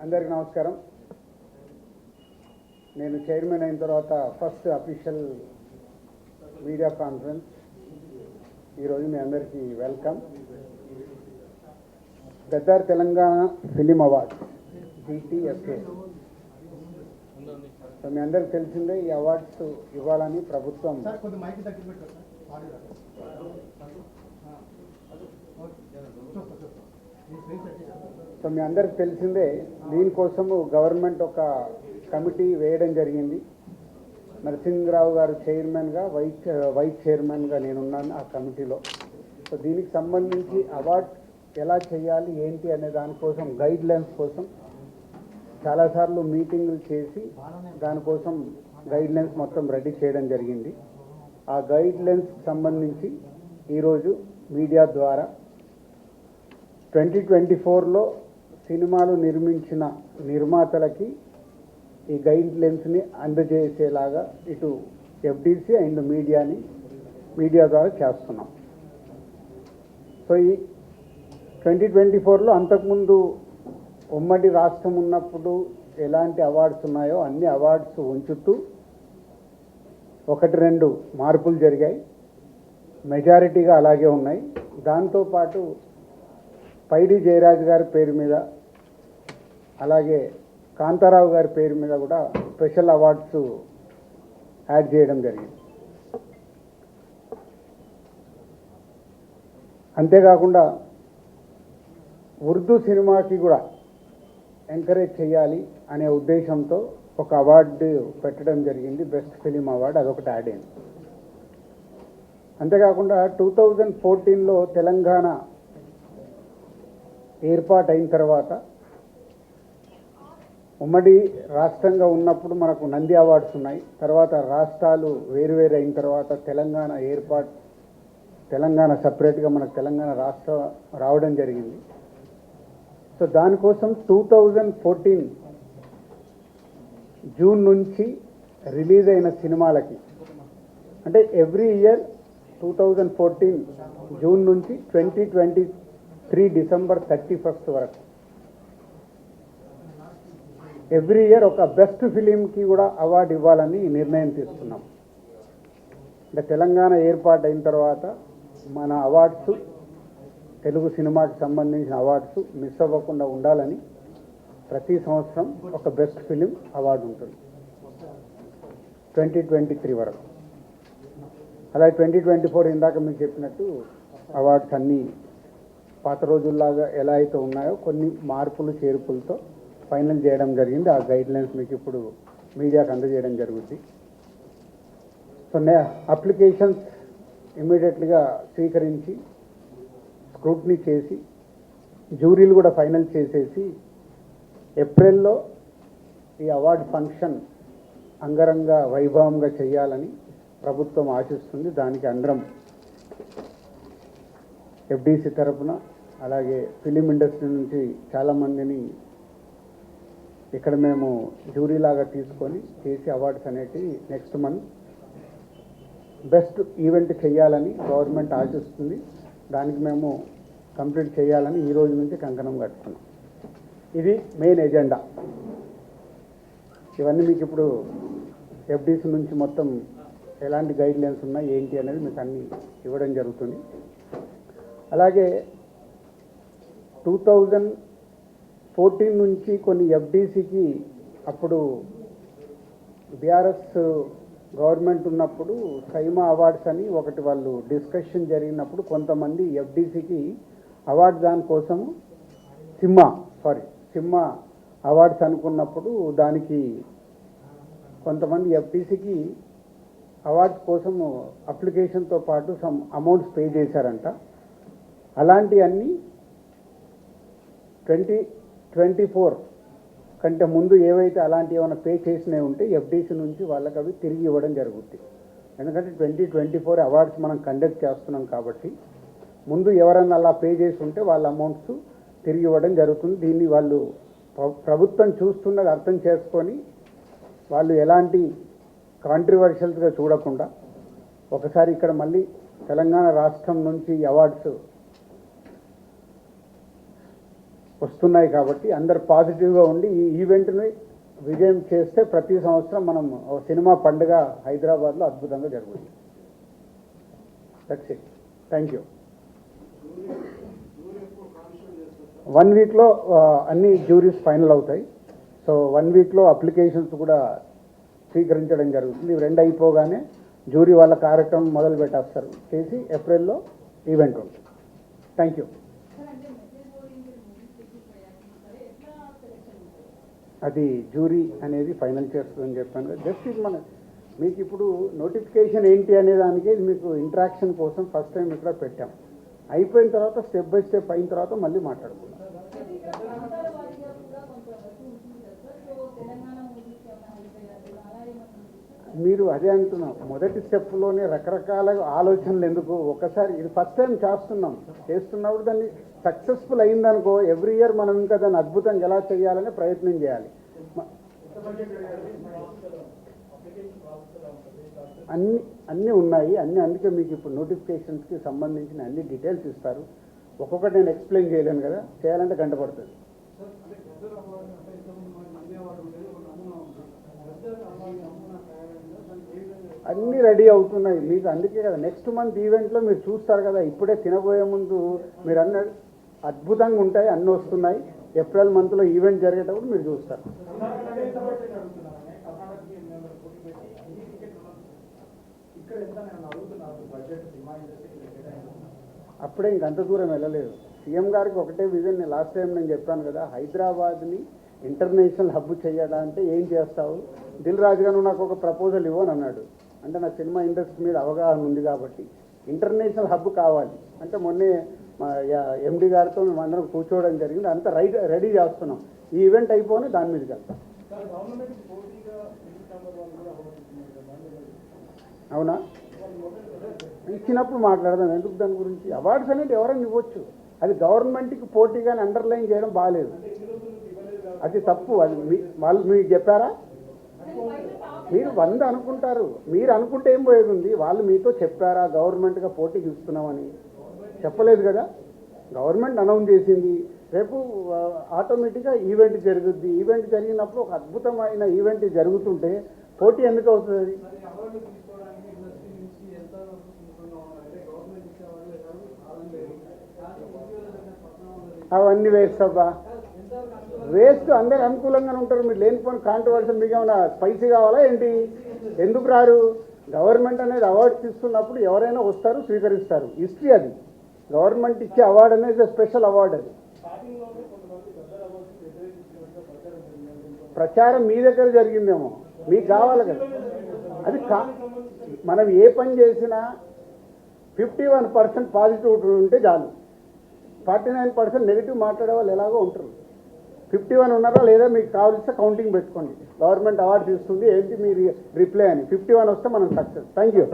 అందరికీ నమస్కారం. నేను చైర్మన్ అయిన తర్వాత ఫస్ట్ అఫీషియల్ మీడియా కాన్ఫరెన్స్. ఈరోజు మీ అందరికీ welcome. Gaddar Telangana film awards GTFA. So మీ అందరికి తెలిసిందే ఈ అవార్డ్స్ ఇవ్వాలని ప్రభుత్వం సో మీ అందరికి తెలిసిందే దీనికోసము గవర్నమెంట్ ఒక కమిటీ వేయడం జరిగింది. నరసింహరావు గారు చైర్మన్గా, వైస్ చైర్మన్గా నేనున్నాను ఆ కమిటీలో. సో దీనికి సంబంధించి అవార్డ్ ఎలా చేయాలి ఏంటి అనే దానికోసం గైడ్ లైన్స్ కోసం చాలాసార్లు మీటింగులు చేసి దానికోసం గైడ్ లైన్స్ మొత్తం రెడీ చేయడం జరిగింది. ఆ గైడ్ లైన్స్కి సంబంధించి ఈరోజు మీడియా ద్వారా 2024లో సినిమాలు నిర్మించిన నిర్మాతలకి ఈ గైడ్ లైన్స్ని అందజేసేలాగా ఇటు FDC అండ్ మీడియా ద్వారా చేస్తున్నాం. సో ఈ 2024లో అంతకుముందు ఉమ్మడి రాష్ట్రం ఉన్నప్పుడు ఎలాంటి అవార్డ్స్ ఉన్నాయో అన్ని అవార్డ్స్ ఉంచుతూ 1-2 మార్పులు జరిగాయి. మెజారిటీగా అలాగే ఉన్నాయి. దాంతోపాటు పైడి జయరాజ్ గారి పేరు మీద అలాగే కాంతారావు గారి పేరు మీద కూడా స్పెషల్ అవార్డ్స్ యాడ్ చేయడం జరిగింది. అంతేకాకుండా ఉర్దూ సినిమాకి కూడా ఎంకరేజ్ చేయాలి అనే ఉద్దేశంతో ఒక అవార్డు పెట్టడం జరిగింది, బెస్ట్ ఫిలిం అవార్డు. అదొకటి యాడ్ అయింది. అంతేకాకుండా 2014లో తెలంగాణ ఏర్పాటైన తర్వాత ఉమ్మడి రాష్ట్రంగా ఉన్నప్పుడు మనకు నంది అవార్డ్స్ ఉన్నాయి. తర్వాత రాష్ట్రాలు వేరువేరు అయిన తర్వాత తెలంగాణ సపరేట్గా మనకు తెలంగాణ రాష్ట్రం రావడం జరిగింది. సో దానికోసం 2014 జూన్ నుంచి రిలీజ్ అయిన సినిమాలకి, అంటే ఎవ్రీ ఇయర్ 2014 జూన్ నుంచి 2023 డిసెంబర్ 31 వరకు ఎవ్రీ ఇయర్ ఒక బెస్ట్ ఫిలింకి కూడా అవార్డు ఇవ్వాలని నిర్ణయం తీసుకున్నాం. అంటే తెలంగాణ ఏర్పాటు అయిన తర్వాత మన అవార్డ్స్, తెలుగు సినిమాకి సంబంధించిన అవార్డ్స్ మిస్ అవ్వకుండా ఉండాలని ప్రతి సంవత్సరం ఒక బెస్ట్ ఫిలిం అవార్డు ఉంటుంది 2023 వరకు. అలాగే 2024 ఇందాక మీకు చెప్పినట్టు అవార్డ్స్ అన్నీ పాత రోజుల్లాగా ఎలా అయితే ఉన్నాయో కొన్ని మార్పులు చేర్పులతో ఫైనల్ చేయడం జరిగింది. ఆ గైడ్ లైన్స్ మీకు ఇప్పుడు మీడియాకు అందజేయడం జరుగుతుంది. సో అప్లికేషన్స్ ఇమ్మీడియట్గా స్వీకరించి స్క్రూటినీ చేసి జ్యూరీలు కూడా ఫైనల్ చేసేసి ఏప్రిల్లో ఈ అవార్డు ఫంక్షన్ అంగరంగ వైభవంగా చేయాలని ప్రభుత్వం ఆశిస్తుంది. దానికి అందరం FDC తరపున అలాగే ఫిలిం ఇండస్ట్రీ నుంచి చాలామందిని ఇక్కడ మేము జ్యూరీలాగా తీసుకొని చేసి అవార్డ్స్ అనేటివి నెక్స్ట్ మంత్ బెస్ట్ ఈవెంట్ చేయాలని గవర్నమెంట్ ఆశిస్తుంది. దానికి మేము కంప్లీట్ చేయాలని ఈ రోజు నుంచి కంకణం కట్టుకున్నాం. ఇది మెయిన్ ఎజెండా. ఇవన్నీ మీకు ఇప్పుడు FDC నుంచి మొత్తం ఎలాంటి గైడ్ లైన్స్ ఉన్నాయి ఏంటి అనేది మీకు అన్నీ ఇవ్వడం జరుగుతుంది. అలాగే 2014 నుంచి కొన్ని FDCకి అప్పుడు BRS గవర్నమెంట్ ఉన్నప్పుడు సైమా అవార్డ్స్ అని ఒకటి వాళ్ళు డిస్కషన్ జరిగినప్పుడు కొంతమంది FDCకి అవార్డు దానికోసము సిమ్మా అవార్డ్స్ అనుకున్నప్పుడు దానికి కొంతమంది FDCకి అవార్డ్స్ కోసము అప్లికేషన్తో పాటు సమ్ అమౌంట్స్ పే చేశారంట. అలాంటివన్నీ 2024 కంటే ముందు ఏవైతే అలాంటివి ఏమైనా పే చేసినవి ఉంటే FDC నుంచి వాళ్ళకి అవి తిరిగి ఇవ్వడం జరుగుతుంది. ఎందుకంటే 2024 అవార్డ్స్ మనం కండక్ట్ చేస్తున్నాం కాబట్టి ముందు ఎవరన్నా అలా పే చేసి ఉంటే వాళ్ళ అమౌంట్స్ తిరిగి ఇవ్వడం జరుగుతుంది. దీన్ని వాళ్ళు ప్రభుత్వం చూస్తున్నది అర్థం చేసుకొని వాళ్ళు ఎలాంటి కాంట్రవర్షియల్స్గా చూడకుండా ఒకసారి ఇక్కడ మళ్ళీ తెలంగాణ రాష్ట్రం నుంచి అవార్డ్స్ వస్తున్నాయి కాబట్టి అందరు పాజిటివ్గా ఉండి ఈ ఈవెంట్ని విజయం చేస్తే ప్రతి సంవత్సరం మనం ఒక సినిమా పండుగ హైదరాబాద్లో అద్భుతంగా జరుగుతుంది. That's it. Thank you. 1 వీక్లో అన్ని జ్యూరీస్ ఫైనల్ అవుతాయి. సో 1 వీక్లో అప్లికేషన్స్ కూడా స్వీకరించడం జరుగుతుంది. ఇవి 2 అయిపోగానే జ్యూరీ వాళ్ళ కార్యక్రమం మొదలు పెట్టేస్తారు చేసి ఏప్రిల్లో ఈవెంట్ ఉంటుంది. Thank you. అది జ్యూరీ అనేది ఫైనల్ చేస్తుందని చెప్పాను కదా. జస్ట్ ఇది మీకు ఇప్పుడు నోటిఫికేషన్ ఏంటి అనే దానికి మీకు ఇంట్రాక్షన్ కోసం ఫస్ట్ టైం ఇక్కడ పెట్టాం. అయిపోయిన తర్వాత స్టెప్ బై స్టెప్ అయిన తర్వాత మళ్ళీ మాట్లాడుకుందాం. మీరు అదే అంటున్నాం, మొదటి స్టెప్లోనే రకరకాల ఆలోచనలు ఎందుకు, ఒకసారి ఇది ఫస్ట్ టైం చేస్తున్నప్పుడు దాన్ని సక్సెస్ఫుల్ అయిందనుకో ఎవ్రీ ఇయర్ మనం ఇంకా దాన్ని అద్భుతంగా ఎలా చేయాలని ప్రయత్నం చేయాలి. అన్నీ ఉన్నాయి అందుకే మీకు ఇప్పుడు నోటిఫికేషన్స్కి సంబంధించిన అన్ని డీటెయిల్స్ ఇస్తారు. ఒక్కొక్కటి నేను ఎక్స్ప్లెయిన్ చేయలేను కదా, చేయాలంటే గంట పడుతుంది. అన్నీ రెడీ అవుతున్నాయి మీకు, అందుకే కదా నెక్స్ట్ మంత్ ఈవెంట్లో మీరు చూస్తారు కదా. ఇప్పుడే తినబోయే ముందు మీరు అన్న అద్భుతంగా ఉంటాయి, అన్నీ వస్తున్నాయి. ఏప్రిల్ మంత్లో ఈవెంట్ జరిగేటప్పుడు మీరు చూస్తారు. అప్పుడే ఇంకంత దూరం వెళ్ళలేదు. సీఎం గారికి ఒకటే విజన్, లాస్ట్ టైం నేను చెప్పాను కదా, హైదరాబాద్ని ఇంటర్నేషనల్ హబ్ చేయాలంటే ఏం చేస్తావు, దిల్ రాజు గారు నాకు ఒక ప్రపోజల్ ఇవ్వని అన్నాడు. అంటే నా సినిమా ఇండస్ట్రీ మీద అవగాహన ఉంది కాబట్టి ఇంటర్నేషనల్ హబ్ కావాలి అంటే మొన్నే మా ఎండి గారితో మేము అందరం కూర్చోవడం జరిగింది. అంతా రెడీ చేస్తున్నాం. ఈ ఈవెంట్ అయిపోయి దాని మీదకి వెళ్తాం. అవునా, ఇచ్చినప్పుడు మాట్లాడదాం. ఎందుకు దాని గురించి? అవార్డ్స్ అనేది ఎవరైనా ఇవ్వచ్చు, అది గవర్నమెంట్కి పోటీగానే అండర్లైన్ చేయడం బాగాలేదు, అది తప్పు. అది వాళ్ళు మీకు చెప్పారా? మీరు 100 అనుకుంటారు, మీరు అనుకుంటే ఏం పోయేది ఉంది? వాళ్ళు మీతో చెప్పారా గవర్నమెంట్గా పోటీకి ఇస్తున్నామని? చెప్పలేదు కదా. గవర్నమెంట్ అనౌన్స్ చేసింది, రేపు ఆటోమేటిక్గా ఈవెంట్ జరుగుద్ది. ఈవెంట్ జరిగినప్పుడు ఒక అద్భుతమైన ఈవెంట్ జరుగుతుంటే పోటీ ఎందుకు అవుతుంది? అవన్నీ వేస్ట్ అబ్బా, వేస్ట్. అందరు అనుకూలంగానే ఉంటారు. మీరు లేనిపోయిన కాంట్రవర్సీ, మీకు ఏమైనా స్పైసీ కావాలా ఏంటి? ఎందుకు రారు? గవర్నమెంట్ అనేది అవార్డ్స్ ఇస్తున్నప్పుడు ఎవరైనా వస్తారు, స్వీకరిస్తారు. హిస్టరీ అది. గవర్నమెంట్ ఇచ్చే అవార్డు అనేది స్పెషల్ అవార్డు. అది ప్రచారం మీ దగ్గర జరిగిందేమో, మీకు కావాలి కదా. అది మనం ఏ పని చేసినా 51% పాజిటివ్ ఉంటే చాలు. 49% నెగిటివ్ మాట్లాడే వాళ్ళు ఎలాగో ఉంటారు. 51 ఉన్నారా లేదా మీకు కావాల్సిన కౌంటింగ్ పెట్టుకోండి. గవర్నమెంట్ అవార్డ్స్ ఇస్తుంది ఏంటి మీరు రిప్లై అని 51 వస్తే మనం సక్సెస్. Thank you.